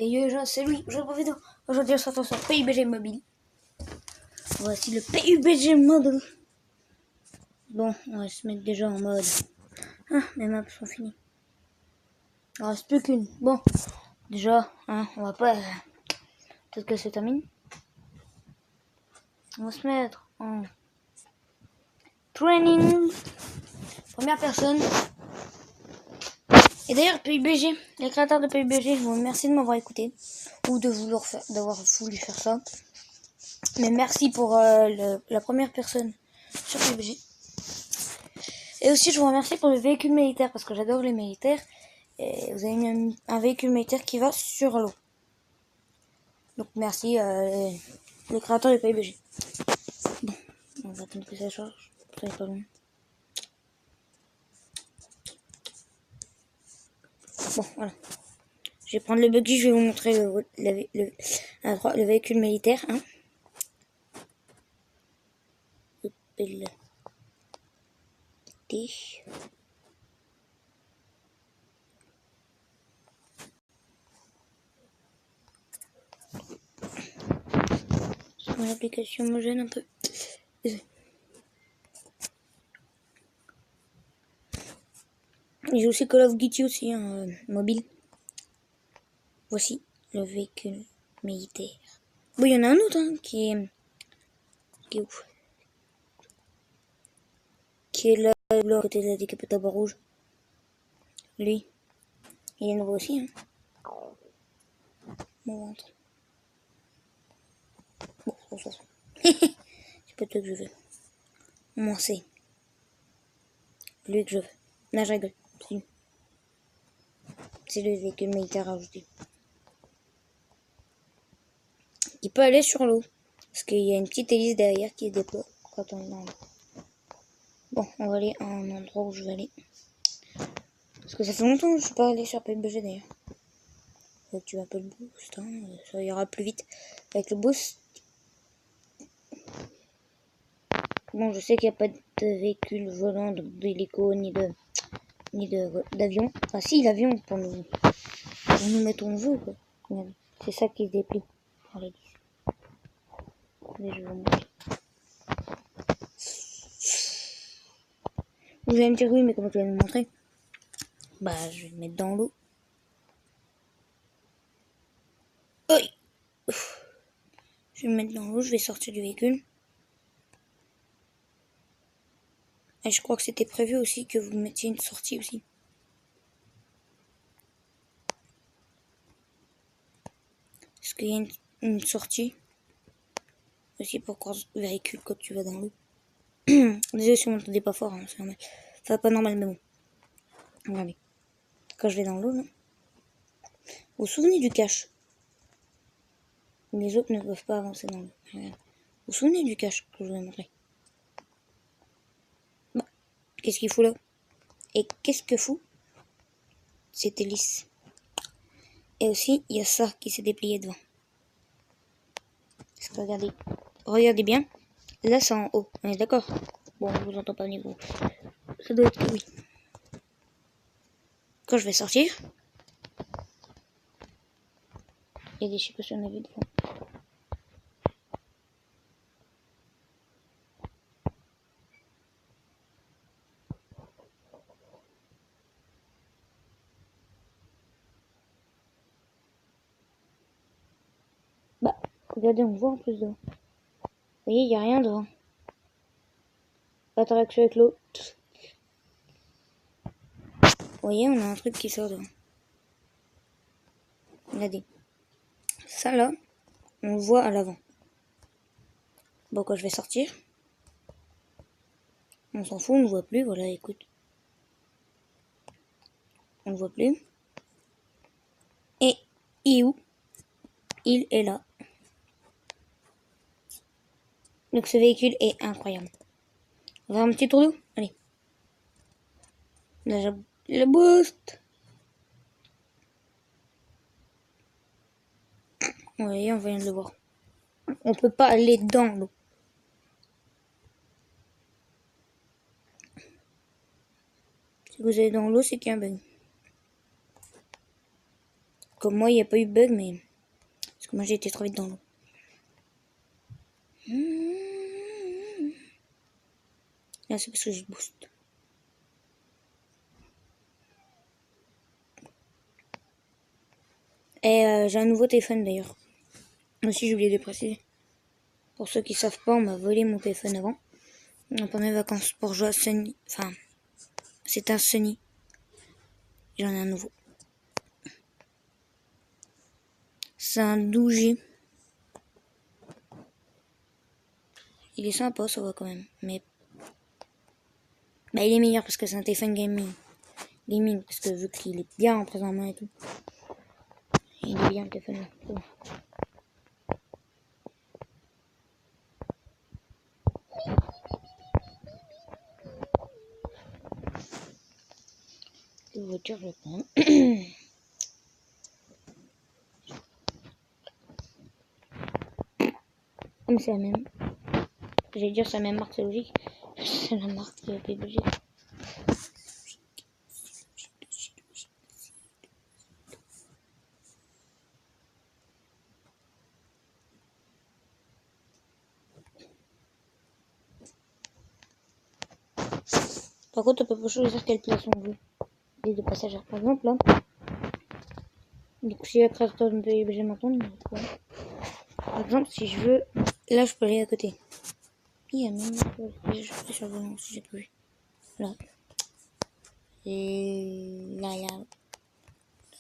Et yo les gens, c'est lui, je profite aujourd'hui on se retrouve sur PUBG Mobile. Voici le PUBG Mobile. Bon, on va se mettre déjà en mode. Ah, mes maps sont finies. Il reste plus qu'une. Bon, déjà, hein, on va pas... Peut-être que c'est terminé. On va se mettre en training. Première personne. Et d'ailleurs, PUBG, les créateurs de PUBG, je vous remercie de m'avoir écouté. Ou de vouloir faire, d'avoir voulu faire ça. Mais merci pour la première personne sur PUBG. Et aussi, je vous remercie pour le véhicule militaire, parce que j'adore les militaires. Et vous avez mis un véhicule militaire qui va sur l'eau. Donc merci les créateurs de PUBG. Bon, on va attendre que ça charge. Ça n'est pas long. Bon, voilà. Je vais prendre le buggy, je vais vous montrer le véhicule militaire. Hein. Mon application me gêne un peu. J'ai aussi Call of Duty aussi, hein, mobile. Voici le véhicule militaire. Bon, il y en a un autre hein, qui est ouf. Qui est là, à côté de la décapotable rouge. Lui, il est nouveau aussi. Hein. Mon ventre. Bon, ça. C'est pas toi que je veux. Moi, c'est lui que je veux. Non, je rigole. C'est le véhicule militaire rajouté. Il peut aller sur l'eau. Parce qu'il y a une petite hélice derrière qui se déploie quand on est dans l'eau. Bon, on va aller à un endroit où je vais aller. Parce que ça fait longtemps que je suis pas allé sur PUBG d'ailleurs. Faut que tu un peu le boost, hein. Ça ira plus vite avec le boost. Bon, je sais qu'il n'y a pas de véhicule volant, d'hélico, ni d'avion. Ah si, l'avion pour nous mettre où on veut, quoi. C'est ça qui se déplie. Allez, je vais vous montrer. Vous allez me dire oui, mais comment tu vas me montrer? Bah, je vais le mettre dans l'eau. Oui. Je vais me mettre dans l'eau, je vais sortir du véhicule. Et je crois que c'était prévu aussi que vous mettiez une sortie aussi. Parce qu'il y a une sortie aussi pour croiser le véhicule quand tu vas dans l'eau. Désolé si vous m'entendez pas fort, hein, c'est normal. Enfin, pas normal, mais bon. Regardez. Quand je vais dans l'eau, là. Vous vous souvenez du cache? Les autres ne peuvent pas avancer dans l'eau. Vous vous souvenez du cache que je vous ai montré? Bah, qu'est-ce qu'il fout là? Et qu'est-ce que fout cette hélice? Et aussi, il y a ça qui s'est déplié devant. Parce que regardez bien. Là, c'est en haut. On est d'accord? Bon, je vous entends pas au niveau. Ça doit être que oui. Quand je vais sortir, il y a des chips sur on a vu devant. Bah, regardez, on voit en plus devant. Vous voyez, il n'y a rien devant. Interaction avec l'eau. Vous voyez, on a un truc qui sort devant. Regardez. Ça là, on le voit à l'avant. Bon, quand je vais sortir, on s'en fout, on ne voit plus. Voilà, écoute. On ne voit plus. Et il est où? Il est là. Donc ce véhicule est incroyable. On va faire un petit tour d'eau? Allez. Déjà, le boost. Oui, on vient de le voir. On peut pas aller dans l'eau. Si vous allez dans l'eau, c'est qu'il y a un bug. Comme moi, il n'y a pas eu de bug, mais... Parce que moi, j'ai été trop vite dans l'eau. Là, c'est parce que je booste. Et j'ai un nouveau téléphone, d'ailleurs. Aussi, j'ai oublié de préciser. Pour ceux qui savent pas, on m'a volé mon téléphone avant. Pendant mes vacances, pour jouer à Sony. Enfin, c'est un Sony. J'en ai un nouveau. C'est un 12G. Il est sympa, ça va quand même. Mais bah, il est meilleur parce que c'est un téléphone gaming. Gaming, parce que vu qu'il est bien en prise en main et tout. Il est bien le téléphone là. Oh. La voiture, je vais prendre. Comme c'est la même. J'allais dire c'est la même marque, c'est logique. C'est la marque de PBG. Par contre, on peut pas choisir quelle place on veut. Les deux passagers, par exemple, là. Du coup, si la créateur de PBG m'entend, par exemple, si je veux, là, je peux aller à côté. Il y a même je fais sur le volant si j'ai prévu. Là. Et là, il y a.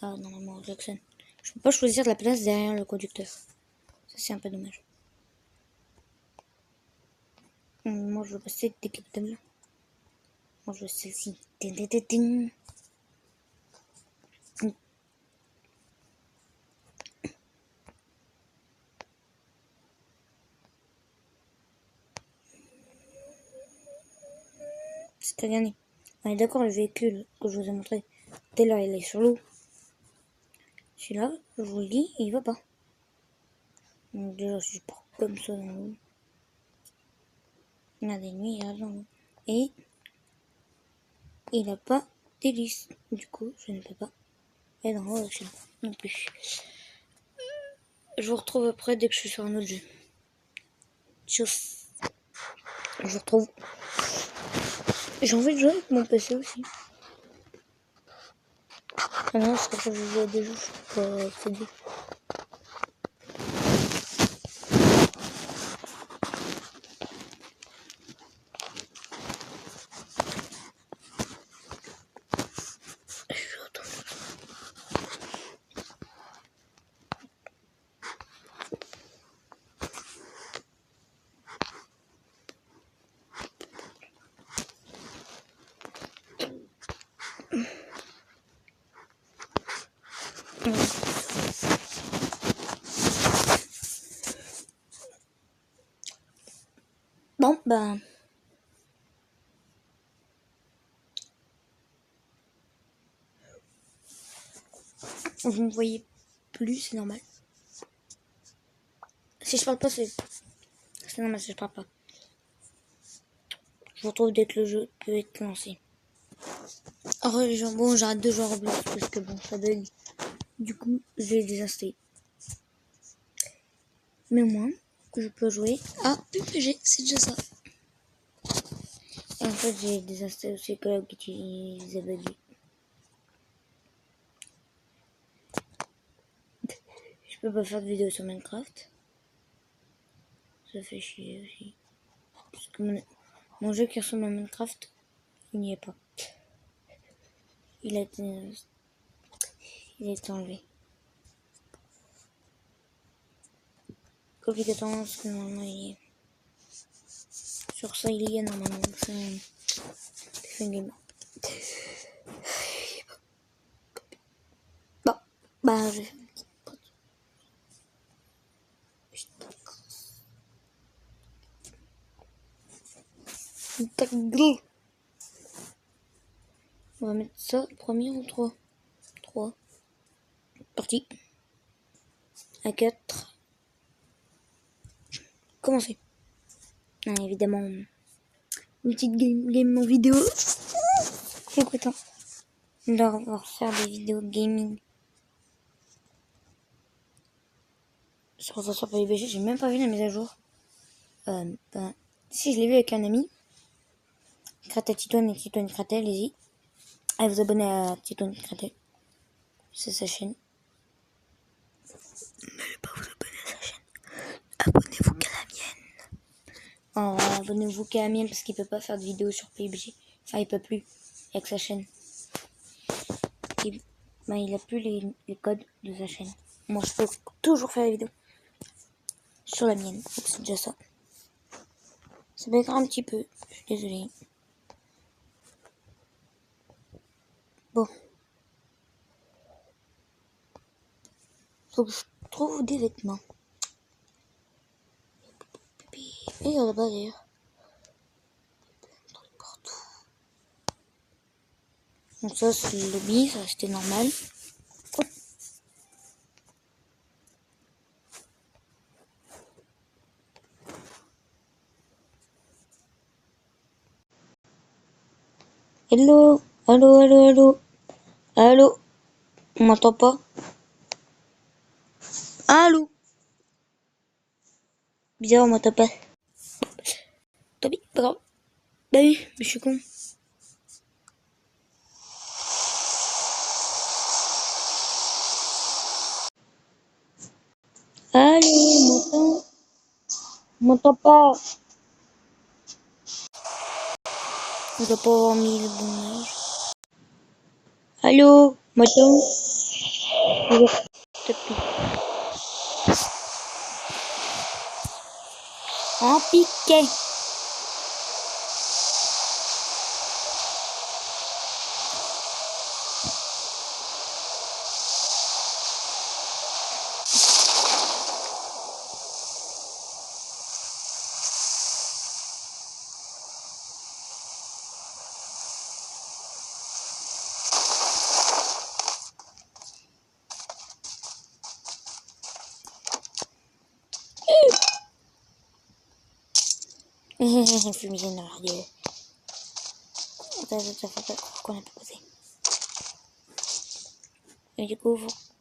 Là, normalement, Jackson. Je peux pas choisir la place derrière le conducteur. Ça, c'est un peu dommage. Moi, je veux passer décapitable. Moi, je veux celle-ci. C'est gagné. On est d'accord, le véhicule que je vous ai montré. Dès là, il est sur l'eau. Celui-là, je vous le dis, il va pas. Donc déjà, si je pars comme ça dans l'eau. Il y a des nuits, il y a dans l'eau. Et il n'a pas d'hélice. Du coup, je ne peux pas aller dans l'eau avec celui-là non plus. Je vous retrouve après dès que je suis sur un autre jeu. Tchuss. Je vous retrouve. J'ai envie de jouer avec mon PC aussi. Ah non, c'est parce que je joue à des jeux, je peux pas accéder. Bon, bah. Vous me voyez plus, c'est normal. Si je parle pas, c'est normal si je parle pas. Je vous retrouve dès que le jeu peut être lancé. Alors, bon, j'arrête de jouer à Roblox parce que bon, ça bug. Du coup, je vais désinstaller. Mais au moins, je peux jouer à PUBG, c'est déjà ça. Et en fait, j'ai désinstallé aussi Call of Duty The Buggy. Je peux pas faire de vidéo sur Minecraft. Ça fait chier aussi. Parce que mon jeu qui ressemble à Minecraft, il n'y est pas. Il a été enlevé. Obligatoirement parce que normalement il y est. Sur ça il y est normalement. C'est un téléphone gamer. Bon, bah je vais faire une petite pause. Putain. On va mettre ça premier ou 3. 3. Parti. À 4. Commencez. Ah, évidemment, une petite game en vidéo. C'est content de revoir faire des vidéos gaming. sur PUBG, j'ai même pas vu la mise à jour. Si, je l'ai vu avec un ami. Kratel Titoine et Titoine Kratel, allez-y. Allez vous abonner à Titoine Kratel. C'est sa chaîne. N'allez pas vous abonner à sa chaîne. Abonnez-vous qu'à la mienne. Abonnez-vous qu'à la mienne parce qu'il peut pas faire de vidéos sur PUBG. Enfin, il peut plus avec sa chaîne. Il a plus les codes de sa chaîne. Moi, je peux toujours faire des vidéos sur la mienne. Donc, c'est déjà ça. Ça m'écrase un petit peu. Je suis désolée. Bon. Faut que je trouve des vêtements. Et là-bas d'ailleurs. Partout. Donc ça c'est le lobby, ça c'était normal. Oh. Hello, allô, allô, allô. Allô. On m'entend pas? Allô. Bizarre, on m'entend pas. Tant pis, pas grave. Bah oui, mais je suis con. Allô, on m'entend? On m'entend pas. On doit pas avoir mis le bon âge. Allô, m'entend? En piquet. Fumigène dans la radio. Ça fait pas croire qu'on n'est pas passé. Et du coup,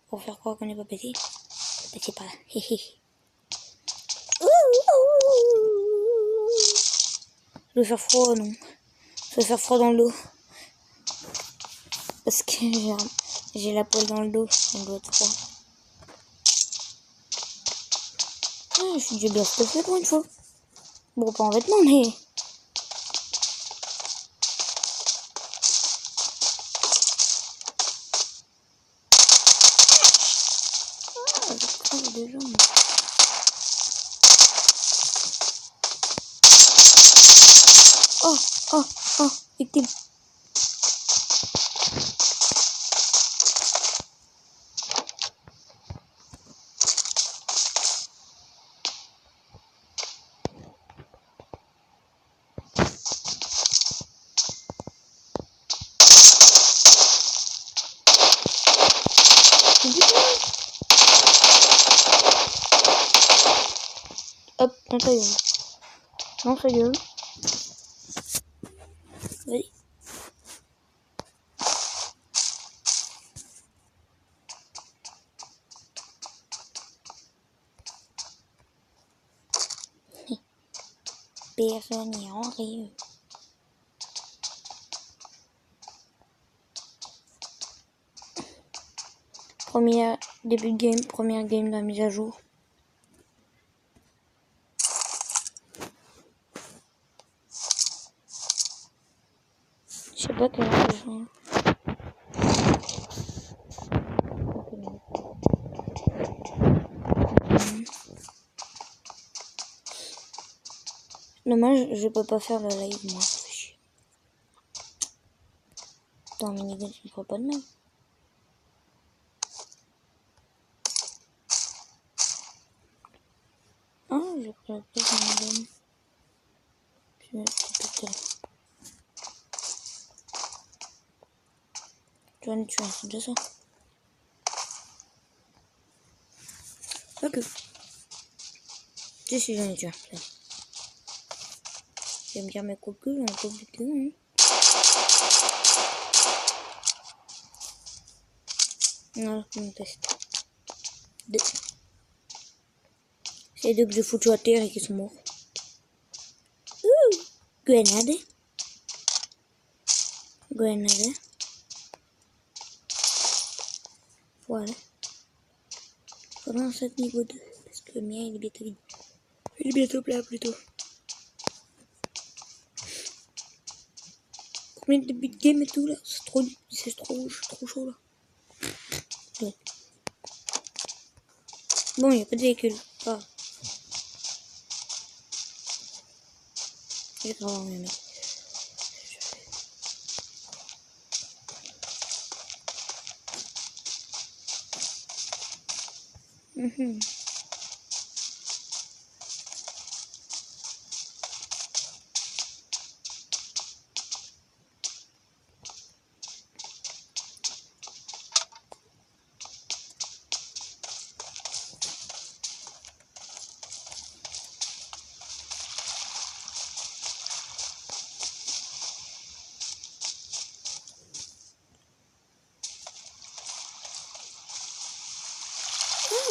pour faire croire qu'on n'est pas passé, c'est pas là. Ça doit faire froid, non? Ça doit faire froid dans le dos. Parce que j'ai la poêle dans le dos. Ça doit être froid. Ah, je suis déjà bien stuffé pour une fois. Bon, pas en vêtements, mais... Ah, je crève des jambes. Oh, oh, oh, victime. Hop, dans ta gueule. Dans ta gueule. Vas-y. Personne n'y arrive. Début de game, première game de la mise à jour. Je sais pas quelle heure je joue. Dommage, je peux pas faire le live, moi. Dans minigame, je ne ferai pas de mal. Ah, j'ai pris la place de minigame. Je vais péter là. Tu vas me tuer, c'est déjà ça. Ok. Si, j'en ai tué. Je vais me dire, mais quoi que, j'en ai pas oublié, hein. Non, je me teste. 2. C'est deux que j'ai foutu à terre et qui sont morts. Ouh, grenade. Grenade. Voilà. Pendant 7 niveau 2. Parce que le mien il est bientôt vide. Il est bientôt plein plutôt. Combien de début de game et tout là? C'est trop chaud là. Ouais. Bon, il n'y a pas de véhicule. Ah. J'ai grave envie, mec.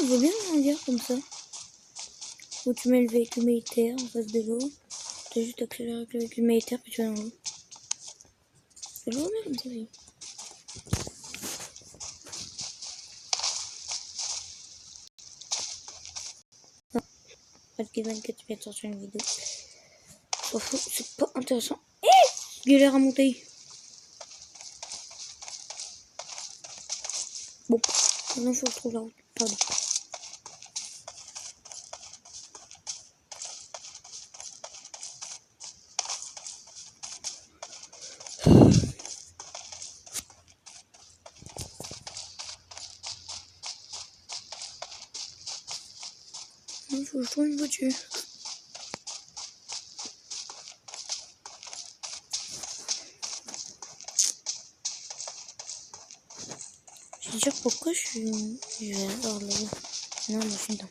On veut bien grandir comme ça. Où tu mets le véhicule militaire en face de l'eau. Tu as juste accéléré avec le véhicule militaire puis tu vas dans l'eau. C'est vraiment bien comme ça, oui. Non, pas de game 24, tu viens de sortir une vidéo. S'en fout, c'est pas intéressant. Galère à monter. Bon, maintenant il faut que je trouve la route. Pardon. Il faut que je trouve une voiture. Je vais dire pourquoi je suis... Je vais avoir là. Non, je suis dedans.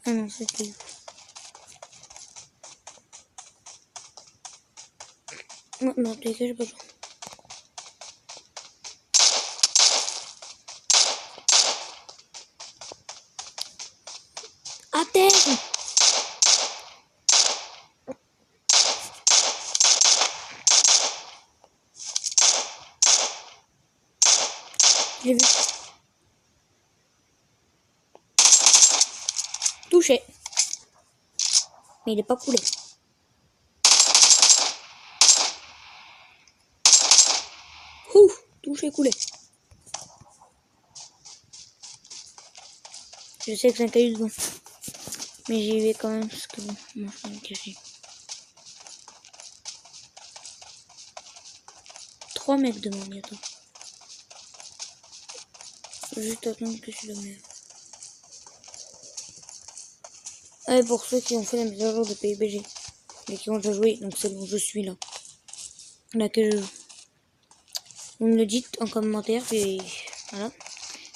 Ah non, c'était où? Non, non, t'es que j'ai pas besoin. À terre! Je l'ai vu. Touché. Mais il est pas coulé. Ouh, touché, coulé. Je sais que c'est un caillou devant. Mais j'y vais quand même parce que bon, moi je vais me cacher. 3 mecs devant bientôt. Faut juste attendre que je le mette. Ah, et pour ceux qui ont fait la mise à jour de PUBG et qui ont déjà joué, donc c'est bon, je suis là. Laquelle je joue. Vous me le dites en commentaire, puis voilà.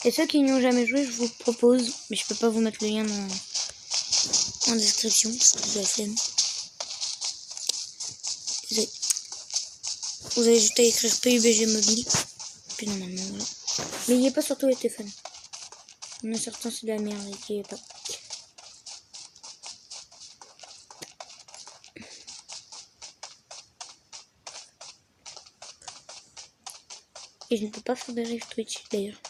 Et ceux qui n'y ont jamais joué, je vous propose, mais je peux pas vous mettre le lien en description, parce que c'est la flemme. Vous avez juste à écrire PUBG mobile, puis normalement voilà. Mais il n'y a pas sur tous les téléphones. Il y en a certains, c'est de la merde et qui n'y est pas. Et je ne peux pas faire de live Twitch d'ailleurs.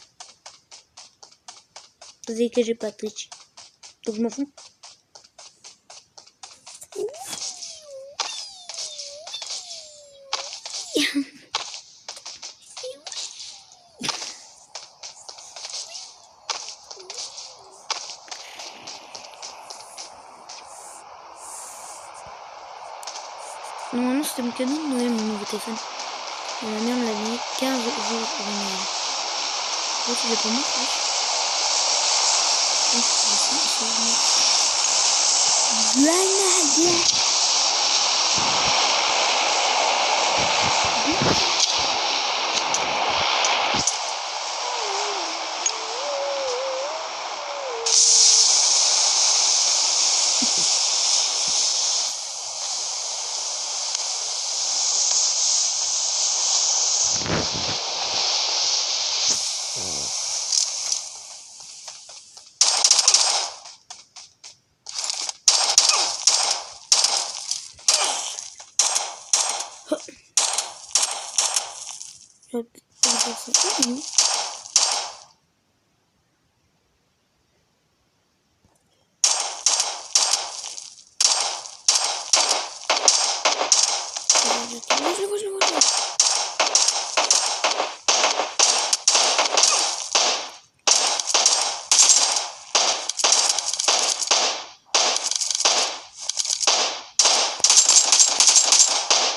Vous savez que j'ai pas Twitch. Donc je m'en fous. Normalement c'était mon cadeau de Noël, mon nouveau téléphone. Et ma mère me l'a donné 15 jours pour Noël. Oh, tu l'as pas moi, Grenade. Je vais peut-être faire ça. Oui. Je le vois, je le vois, je le vois.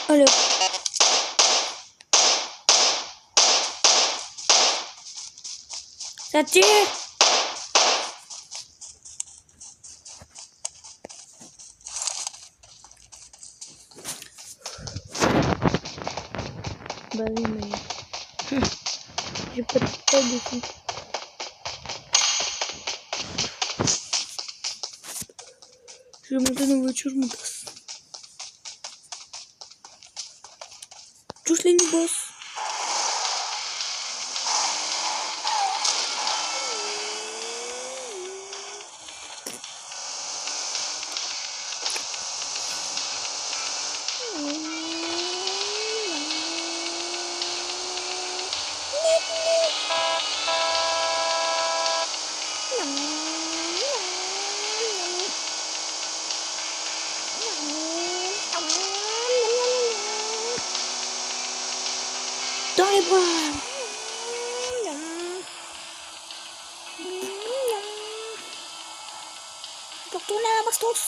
Allez. Ça tire. Bah oui, mais... J'ai pas de tête dessus. Je vais monter dans la voiture, je me passe. Tous les new boss. Dans les bras. Je peux retourner à la bastos.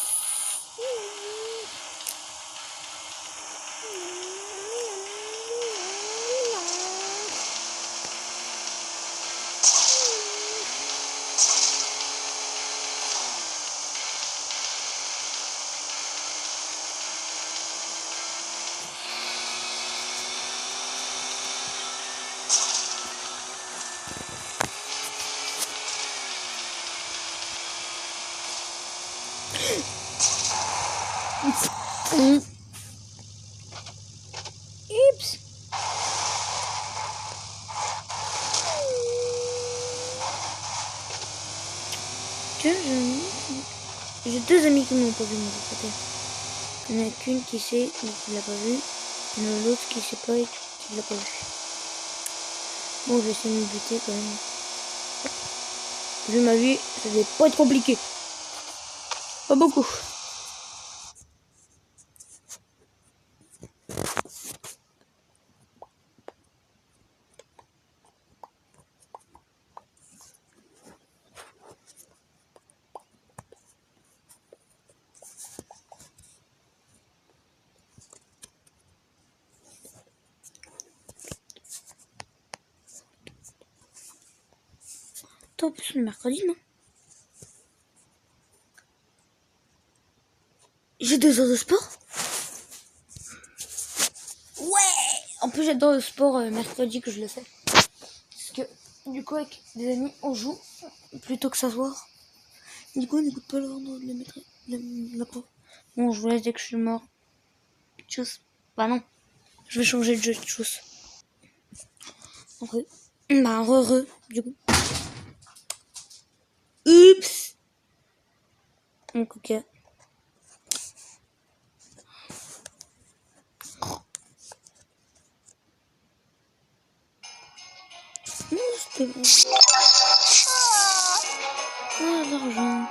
Oups. Tiens, j'ai deux amis qui m'ont pas vu mon côté. Il y en a qu'une qui sait mais qui l'a pas vu. Il y en a l'autre qui sait pas et qui l'a pas vu. Bon, je vais essayer de me buter quand même. Vu ma vie, ça devait pas être compliqué. Pas beaucoup. Attends, en plus le mercredi, non? J'ai 2 heures de sport. Ouais. En plus j'adore le sport mercredi que je le fais. Parce que du coup avec des amis on joue plutôt que s'asseoir. Du coup on n'écoute pas l'ordre de la prof. Bon, je vous laisse dès que je suis mort. Tchuss. Bah non. Je vais changer de jeu. Tchuss. Re. Bah re. Du coup. Oups. Donc ok. C'était bon. Ah, l'argent.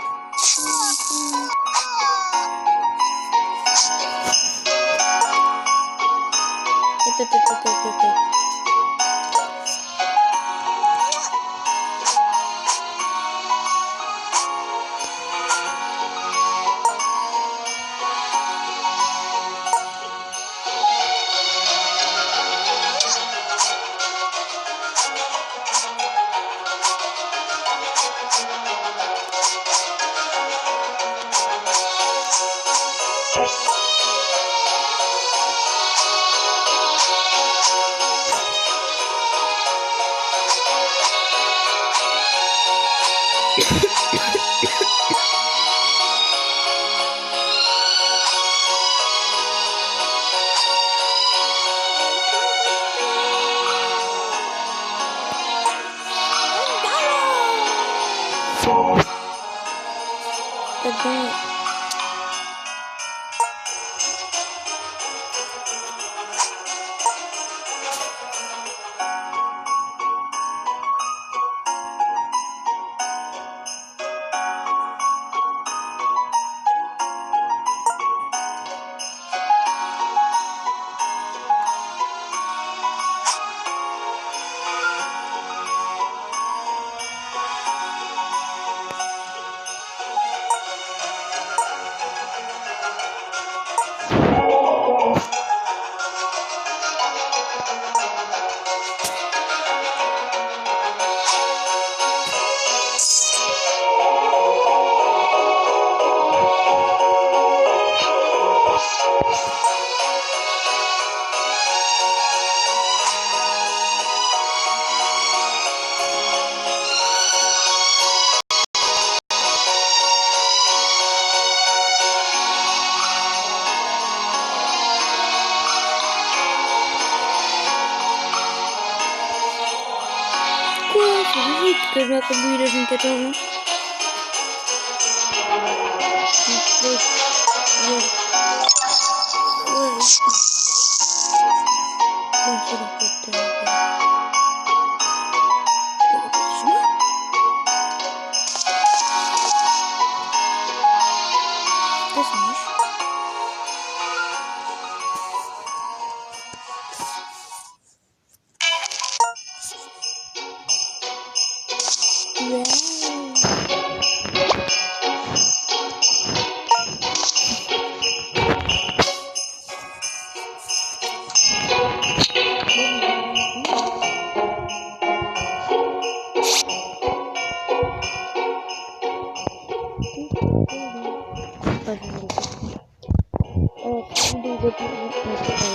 que je m'appelle Louis le jeune 14 ans.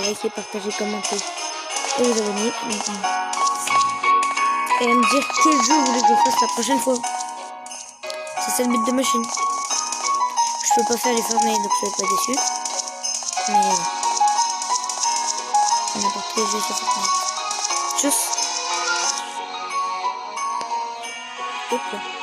Likez, partagez, commentez et vous abonner. Et me dire quel jeu vous voulez que je fasse la prochaine fois. C'est ça le but de ma chaîne. Je peux pas faire les Fortnite donc soyez pas déçus. Mais n'importe quel jeu sur Fortnite. Tchuss. Hop là.